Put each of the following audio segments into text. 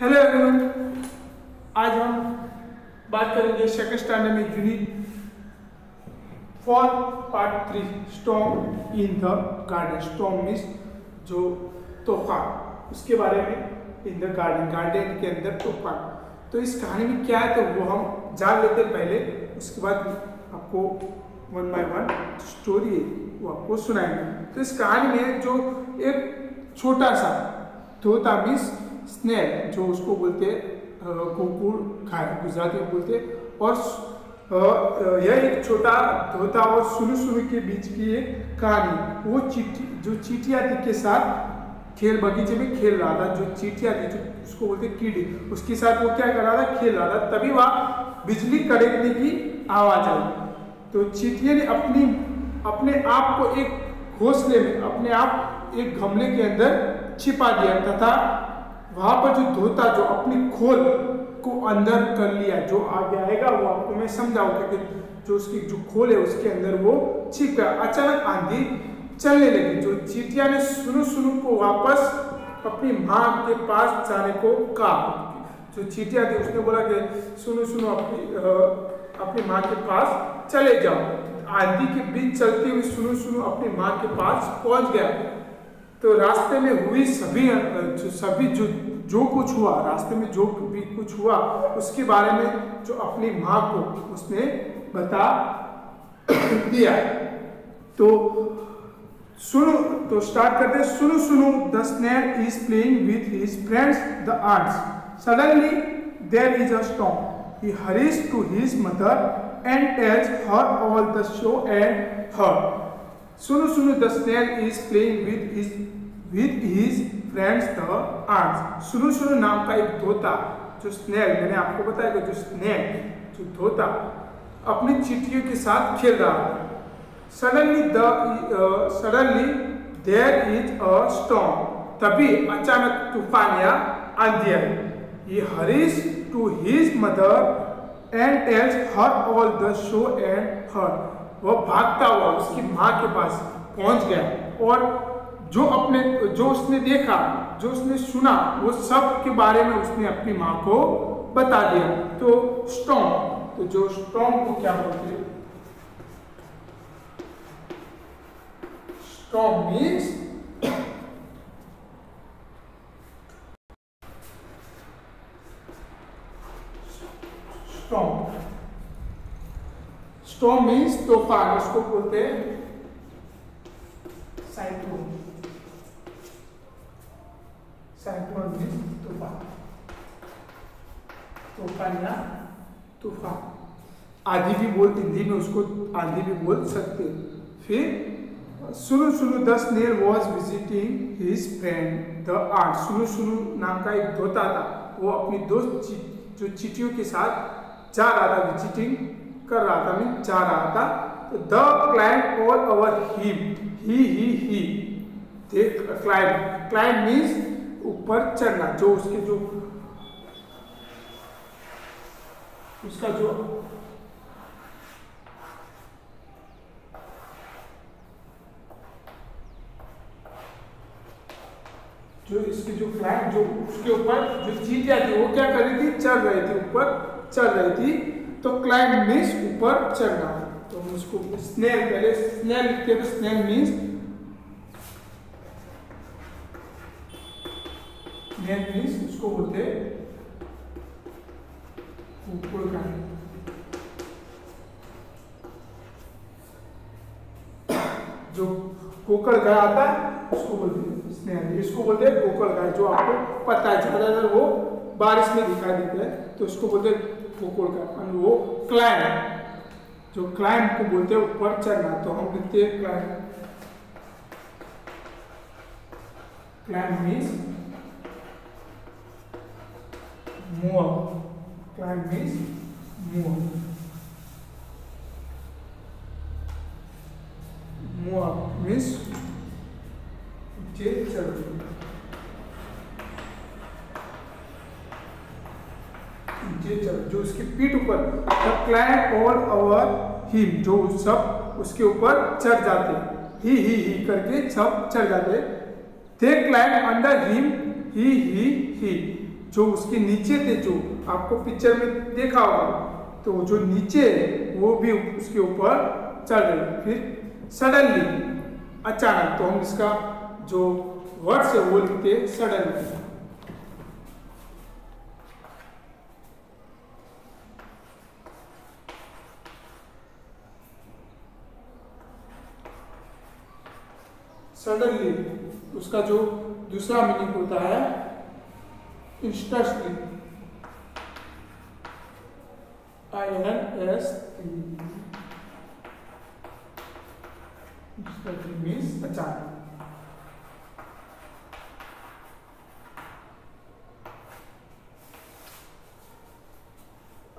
Hello everyone, आज हम बात करेंगे सेकंड स्टैंडर्ड में unit 4 part 3 storm in the garden. Storm means जो तूफान, उसके बारे में। इन द गार्डन, गार्डन के अंदर तूफान। तो इस कहानी में क्या है तो वो हम जान लेते हैं पहले, उसके बाद आपको वन बाय वन स्टोरी है वो आपको सुनाएंगे। तो इस कहानी में जो एक छोटा सा तोता मीन्स स्नेल, जो उसको बोलते हैं कुकुर, गुजराती में बोलते हैं, और यह एक छोटा तोता और सुनु के बीच की एक कहानी। वो चींटियां थी के साथ खेल बगीचे में खेल रहा था। जो चींटियां थी, जो उसको बोलते कीड़ी, उसके साथ वो क्या कर रहा था, खेल रहा था। तभी वहाँ बिजली कड़कने की आवाज आई। तो चींटिया ने अपने आप को एक घोंसले में, अपने आप एक गमले के अंदर छिपा दिया तथा वहां पर जो तोता जो अपनी खोल को अंदर कर लिया। जो आगे आएगा वो आपको मैं समझाऊंगा कि जो उसकी जो खोल है उसके अंदर वो छिप गया। अचानक आंधी चलने लगी। जो चींटिया ने सुनु को वापस अपनी माँ के पास जाने को कहा। जो चींटिया थी उसने बोला कि सुनु अपनी माँ के पास चले जाओ। आंधी के बीच चलते हुए सुनु अपनी माँ के पास पहुंच गया। तो रास्ते में हुई सभी जो कुछ हुआ, रास्ते में जो भी कुछ हुआ उसके बारे में जो अपनी माँ को उसने बता दिया। तो स्टार्ट करते हैं। Sunu the snail is playing with his friends the ants. Suddenly there is a storm. He hurries to his mother and tells her all the show and her. Sunu the snail is playing with his friends the ants. सुनु नाम का एक तोता, जो snail, मैंने आपको बताया कि जो स्नेल, जो तोता अपनी चींटियों के साथ खेल रहा था। Suddenly there is a storm. तभी अचानक तूफान या आंधी आई। He hurries to his mother and tells her all the show and her. वह भागता हुआ उसकी माँ के पास पहुंच गया और जो उसने देखा, जो उसने सुना, वो सब के बारे में उसने अपनी माँ को बता दिया। तो स्टॉर्म, तो जो स्टॉर्म को क्या बोलते हैं, स्टॉर्म मीन्स स्टॉर्म मीन्स तूफान। उसको बोलते हैं साइक्लोन। साइक्लोन मीन्स तूफान, तूफान या तूफान। आंधी भी हिंदी में उसको आंधी भी बोल सकते। फिर Sunu the snail was visiting his friend the ant. Sunu नाम का एक तोता था। वो अपनी दोस्त जो चींटियों के साथ जा रहा था, विजिटिंग कर रहा था, मैं जा रहा था। The climb all over him, he climb means ऊपर चढ़ना। जो उसके जो उसका जो इसकी जो क्लाइंब, जो उसके ऊपर जो चींटियां थी वो क्या कर रही थी, चढ़ रही थी, ऊपर चढ़ रही थी। तो क्लाइंब मीन्स ऊपर चढ़ना। तो उसको स्नेल, पहले स्नेल लिखते थे। स्नेल मीन्स उसको बोलते कुकुरगाय। जो कोकड़गाय आता है उसको बोलते हैं स्नेल। इसको बोलते हैं कोकड़गाय। जो आपको पता है ज्यादातर वो बारिश में दिखाई देता है, तो उसको बोलते हैं कोकड़गाय। वो क्लाइंब, जो क्लाइंब को बोलते हैं ऊपर चढ़ना। तो हम लिखते हैं climb. Climb means move. Climb means move. Move means ऊंचे चढ़ना, ऊंचे चढ़। जो उसकी पीठ ऊपर, क्लाइंब ऑल ओवर हिम, जो सब उसके ऊपर चढ़ जाते, ही करके सब चढ़ जाते। दे क्लाइंब अंडर हिम, ही जो उसके नीचे थे, जो आपको पिक्चर में देखा होगा, तो जो नीचे वो भी उसके ऊपर चढ़ रहे। फिर सडनली, अचानक, तो हम इसका जो वर्ड्स है वो लिखते सडनली। सडनली उसका जो दूसरा मीनिंग होता है इंस्टेंटली, INST, मीन्स अचानक।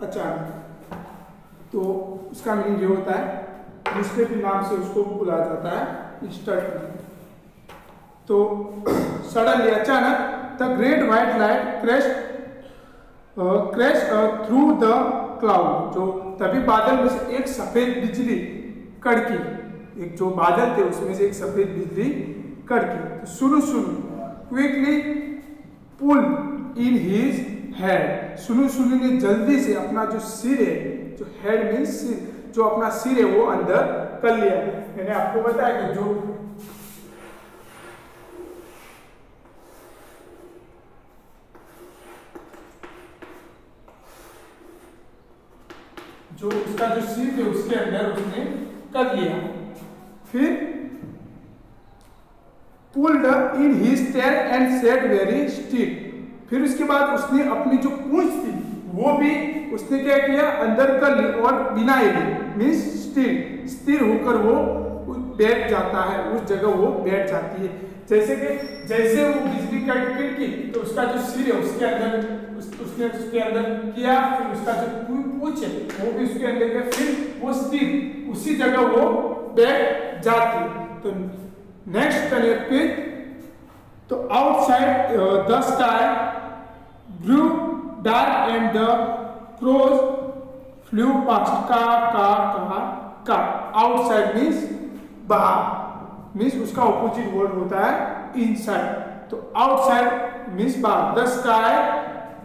अचानक तो उसका मीनिंग ये होता है, दूसरे भी नाम से उसको बुलाया जाता है इंस्टेंटली। तो सडनली, अचानक, the great white light crash through the cloud, जो तभी बादल में से एक सफेद बिजली कड़की, एक जो बादल थे उसमें से एक सफेद बिजली कड़की। तो Sunu quickly pull in his head, Sunu ने जल्दी से अपना जो सिर है, जो हेड मीन्स सिर, जो अपना सिर है वो अंदर कर लिया। मैंने आपको बताया कि जो उसका जो सिर है उसके अंदर उसने कर लिया। फिर pulled in his tail and said very still, फिर उसके बाद उसने अपनी जो पूंछ थी वो भी उसने क्या किया, अंदर कर ली और बिना हिले, मीन्स स्टिल, स्थिर होकर वो बैठ जाता है, उस जगह वो बैठ जाती है। जैसे वो बिजली कड़की तो उसका जो सिर है उसके अंदर उसने उसके अंदर किया, फिर उसका जो पूंछ है वो भी उसके अंदर किया, फिर वो स्थिर उसी जगह वो बैठ जाती। तो नेक्स्ट करियर पे, तो outside the sky blue dark and the crows flew past, का आउटसाइड मीन्स बाहर, मीन्स उसका ऑपोजिट वर्ड होता है इनसाइड। तो आउटसाइड मीन्स बाहर, the sky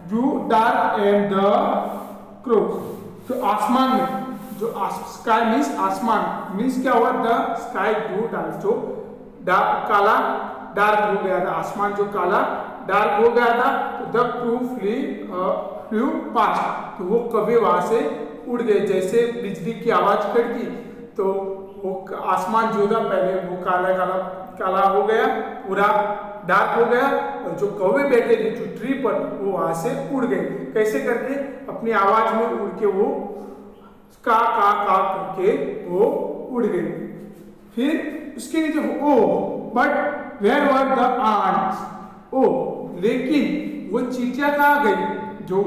blue dark and the crows, तो आसमान में, जो स्काई मीन्स आसमान, मीन्स क्या हुआ, द स्काई ब्लू डार्क, जो डार्क काला डार्क हो गया था, आसमान जो काला डार्क हो गया था। तो द क्रू फ्लू पास्ट, तो वो कभी वहां से उड़ गए, जैसे बिजली की आवाज कड़की तो वो आसमान जो था पहले वो काला हो गया, पूरा डार्क हो गया, और जो कौवे बैठे थे जो ट्री पर वो वहां से उड़ गए। कैसे करके, अपनी आवाज में उड़ के वो का करके वो उड़ गए। फिर उसके नीचे oh but where were the ants, oh लेकिन वो चींटियां कहाँ गई, जो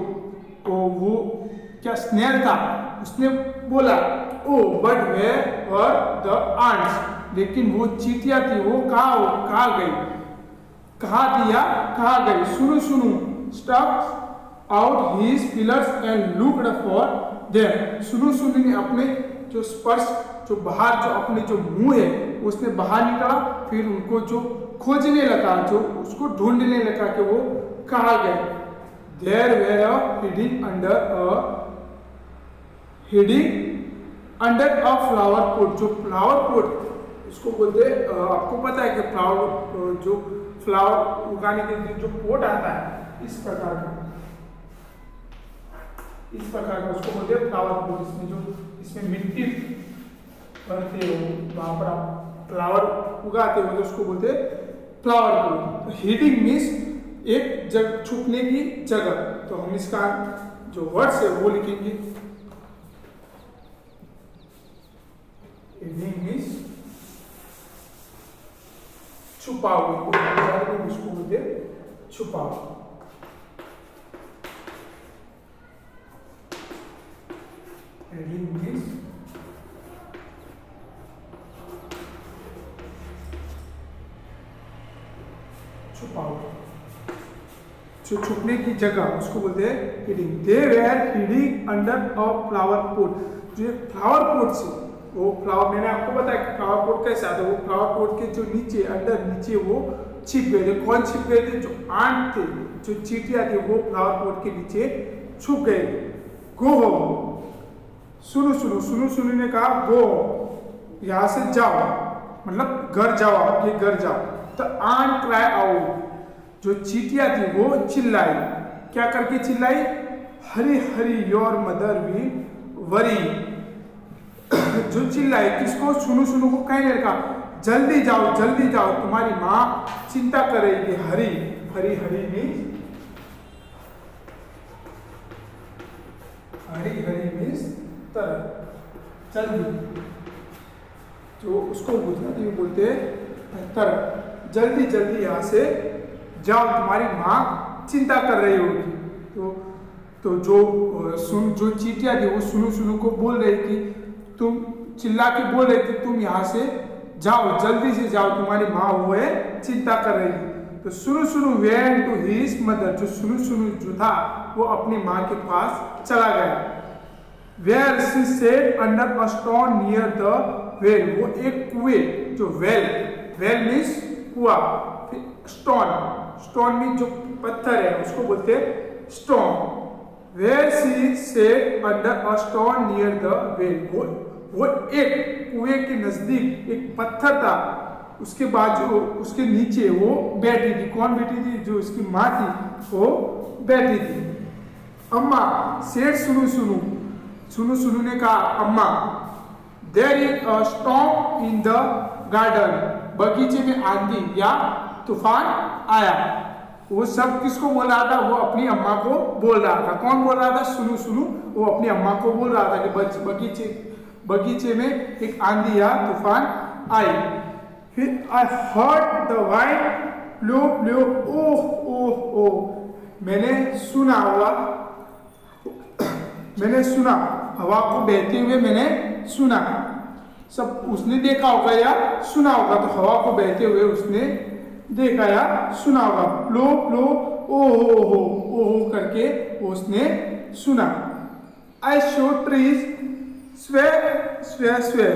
वो क्या स्नेल था उसने बोला oh but where were the ants, लेकिन वो चींटियां थी वो कहाँ गई, कहाँ गई। Sunu stuck out his pillars and looked for them, Sunu ने अपने जो स्पर्श जो बाहर जो अपने जो मुंह है उसने बाहर निकाला, फिर उनको जो खोजने लगा, जो उसको ढूंढने लगा कि वो कहाँ गए। There were under a flower pot, जो फ्लावर पोट उसको बोलते हैं, आपको पता है कि फ्लावर जो फ्लावर उगाने के लिए जो पोट आता है इस प्रकार का उसको बोलते हैं फ्लावर पोट। इसमें मिट्टी भरते हो, वहां पर आप फ्लावर उगाते हो तो उसको बोलते हैं फ्लावर पोट। तो हिडिंग मीन्स एक जगह, छुपने की जगह। तो हम इसका जो वर्ड्स है वो लिखेंगे, हिडिंग मीन्स छुपा हुआ, उसको बोलते छुपा हुआ। हिडिंग मीन्स छुपा हुआ, जो छुपने की जगह उसको बोलते हैं hiding. They were hiding under a flower pot, जो फ्लावर पोट से वो फ्लावर, मैंने आपको बताया कि फ्लावर पोट कैसा आता है, वो फ्लावर पोट के जो नीचे अंदर नीचे वो छिप गए थे। कौन छिप गए थे? जो आंट थे, जो चींटियां थे, वो फ्लावर पॉट के नीचे छुप गए। गो होम, सुनु सुनु, सुनु सुनु ने कहा गो, यहाँ से जाओ, मतलब घर जाओ, आपके घर जाओ। तो आंट क्राई आउट, जो चींटियां थी वो चिल्लाई। क्या करके चिल्लाई? Hari Hari your mother will worry. जो चिल्लाई किसको? सुनु सुनु को कहने लगा जल्दी जाओ, जल्दी जाओ, तुम्हारी माँ चिंता करेगी। हरी हरी हरी मीन्स तरह, जल्दी। जो उसको गुजराती में बोलते हैं तरह, जल्दी जल्दी यहाँ से जाओ, तुम्हारी माँ चिंता कर रही होगी। तो जो चींटियां थी वो सुनु सुनु को बोल रही थी, तुम चिल्ला के बोल रहे थे तुम यहाँ से जाओ, जल्दी से जाओ, तुम्हारी माँ वो है चिंता कर रही थी। तो सुनु सुनु वेंट टू हिज मदर, जो सुनु सुनु जो था वो अपनी माँ के पास चला गया। Where she sat under a stone near the well, वो एक कुएं, जो वेल, वेल मीन्स कुआ, स्टोन मीन्स जो पत्थर है उसको बोलते हैं stone. Where she sat under a stone near the well, वो एक कुएं के नजदीक एक पत्थर था, उसके बाद जो उसके नीचे वो बैठी थी। कौन बैठी थी? जो उसकी माँ थी वो बैठी थी। अम्मा सेठ सुनु सुनु, सुनु सुनु ने कहा अम्मा there is a storm in the garden, बगीचे में आंधी या तूफान आया। वो सब किसको बोल रहा था? वो अपनी अम्मा को बोल रहा था। कौन बोल रहा था? सुनु सुनु, वो अपनी अम्मा को बोल रहा था कि बगीचे में एक आंधी या तूफान आई। फिर I heard the wind blow blow, oh oh oh, मैंने सुना हवा को बहते हुए मैंने सुना। सब उसने देखा होगा या सुना होगा, तो हवा को बहते हुए उसने देखा या सुना होगा। ब्लो ब्लो, ओहो ओहो करके उसने सुना। आई शो ट्रीज स्वे स्वे स्वे,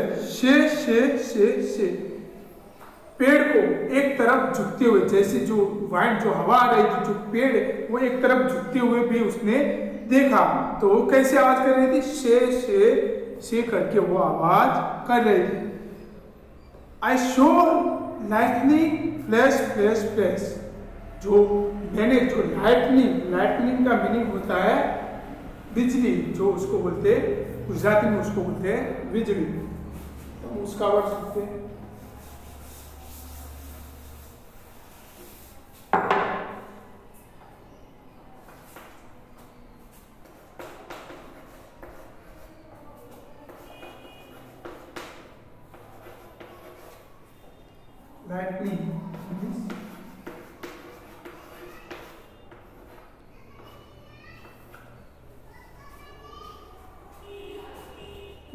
शे, पेड़ को एक तरफ झुकते हुए, जैसे जो वाइंड जो हवा आ रही थी, जो पेड़ है वो एक तरफ झुकते हुए भी उसने देखा। तो वो कैसे आवाज कर रही थी? शे करके वो आवाज कर रही थी। आई saw lightning flash flash flash, जो मैंने जो लाइटनिंग का मीनिंग होता है बिजली, जो उसको बोलते हैं गुजराती में उसको बोलते हैं बिजली। तो उसका वर्ड सुनते हैं।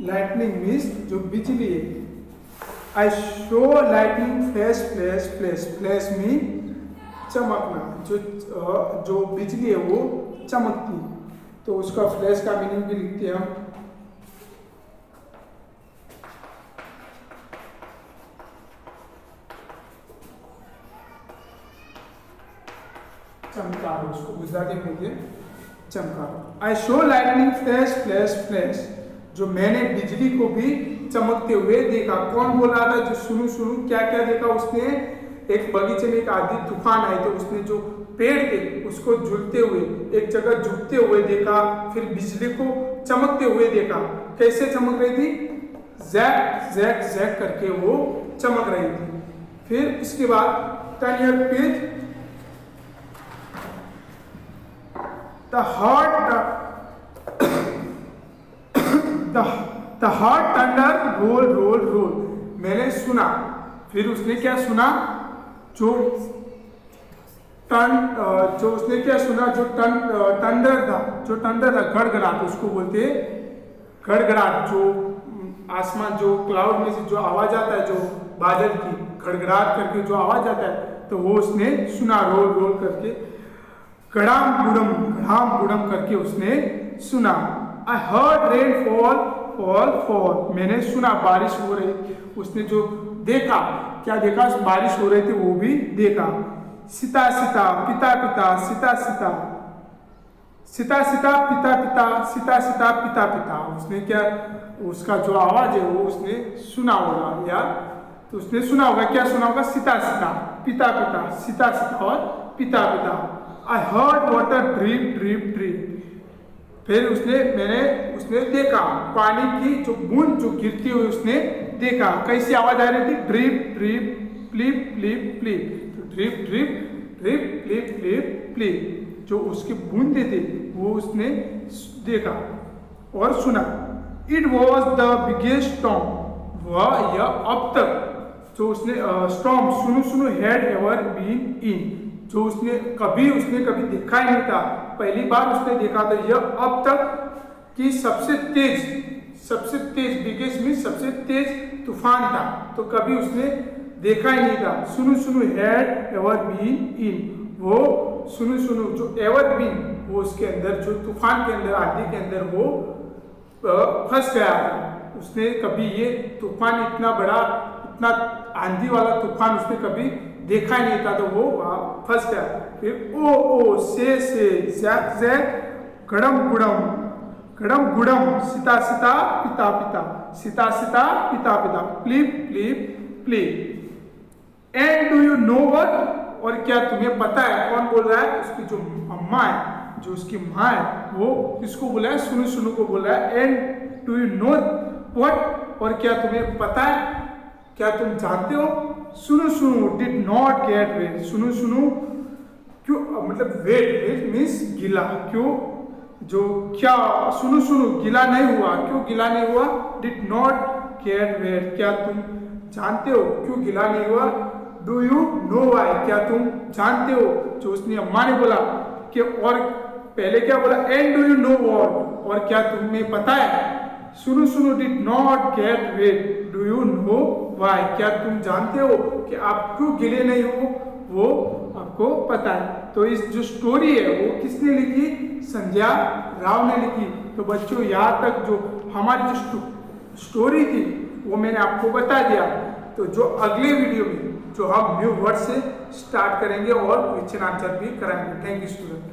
लाइटनिंग मीन्स जो बिजली है। I saw lightning flash flash flash, flash mean चमकना, जो बिजली है वो चमकती, तो उसका फ्लैश का मीनिंग भी लिखते हैं हम। चमकारो, उसको गुजराती में बोलते हैं चमकारो। I saw lightning flash flash flash, जो मैंने बिजली को भी चमकते हुए देखा। कौन बोल रहा था? जो सुनु सुनु क्या क्या देखा उसने? एक बगीचे में एक आंधी तूफान आई, तो उसने जो पेड़ थे उसको झूलते हुए एक जगह झुकते हुए देखा। फिर बिजली को चमकते हुए देखा। कैसे चमक रही थी? जैक जैक जैक करके वो चमक रही थी। फिर उसके बाद turn your page, the hard thunder roll roll roll, मैंने सुना। फिर उसने क्या सुना? जो उसने क्या सुना? जो टंडर था, गड़गड़ाहट, उसको बोलते हैं गड़गड़ाहट। जो आसमान, जो क्लाउड में से जो आवाज आता है, जो बादल की गड़गड़ाहट करके जो आवाज आता है, तो वो उसने सुना रोल रोल करके। गड़ाम गुड़म करके उसने सुना। आई हर्ड रेन फॉल, मैंने सुना बारिश हो रही। उसने जो देखा क्या देखा, बारिश हो रही थी वो भी देखा। सीता सीता पिता पिता सीता सीता, सीता सीता पिता पिता सीता सीता पिता पिता। उसने क्या, उसका जो आवाज है वो उसने सुना होगा, या तो उसने सुना होगा, क्या सुना होगा, सीता सीता पिता पिता सीता सीता और पिता पिता। I heard water drip drip drip. फिर उसने देखा पानी की जो बूंद जो गिरती हुई उसने देखा। कैसी आवाज आ रही थी, ड्रिप ड्रिप प्लिप प्लिप प्लिप। तो ड्रिप ड्रिप ड्रिप प्लिप प्लिप प्लिप, जो उसकी बूंदे थी वो उसने देखा और सुना। It was the biggest storm, वह यह अब तक जो उसने स्टॉर्म सुनो सुनो हैड एवर बीन इन, जो उसने कभी देखा ही नहीं था, पहली बार उसने देखा था। यह अब तक की सबसे तेज बिगेस्ट मीन सबसे तेज तूफान था, तो कभी उसने देखा ही नहीं था। सुनो सुनो हैड एवर बीन इन, वो सुनो सुनो जो एवर बीन, वो उसके अंदर जो तूफान के अंदर आंधी के अंदर वो फंस गया था। उसने कभी ये तूफान इतना बड़ा, इतना आंधी वाला तूफान उसने कभी देखा ही नहीं था, तो वो वहाँ फंस गया। फिर ओ ओ से जैक जैक गड़म गुड़म सीता सीता पिता पिता सीता सीता पिता पिता प्लीप प्लीप प्लीप। And do you know what, और क्या तुम्हें पता है, कौन बोल रहा है, उसकी जो अम्मा है, जो उसकी माँ है, वो किसको बोला है, सुनो सुनो को बोल रहा है। And do you know what, और क्या तुम्हें पता है, क्या तुम जानते हो। सुनो सुनो डिड नॉट गेट वेट, सुनो सुनो क्यों, मतलब वेट मीन्स गीला, क्यों, जो क्या, सुनो सुनो गीला नहीं हुआ, क्यों गीला नहीं हुआ, डिड नॉट गेट वेट, क्या तुम जानते हो क्यों गीला नहीं हुआ। डू यू नो वाई, क्या तुम जानते हो, जो उसने अम्मा ने बोला कि, और पहले क्या बोला, and do you know what, और क्या तुम्हें पता है। सुनो सुनो did not get wet, do you know why, क्या तुम जानते हो कि आप क्यों गिले नहीं हो, वो आपको पता है। तो इस जो स्टोरी है वो किसने लिखी, संध्या राव ने लिखी। तो बच्चों यहाँ तक जो हमारी जो स्टोरी थी वो मैंने आपको बता दिया। तो जो अगले वीडियो में जो हम न्यू वर्ड से स्टार्ट करेंगे और क्वेश्चन आंसर भी कराएंगे। Thank you student.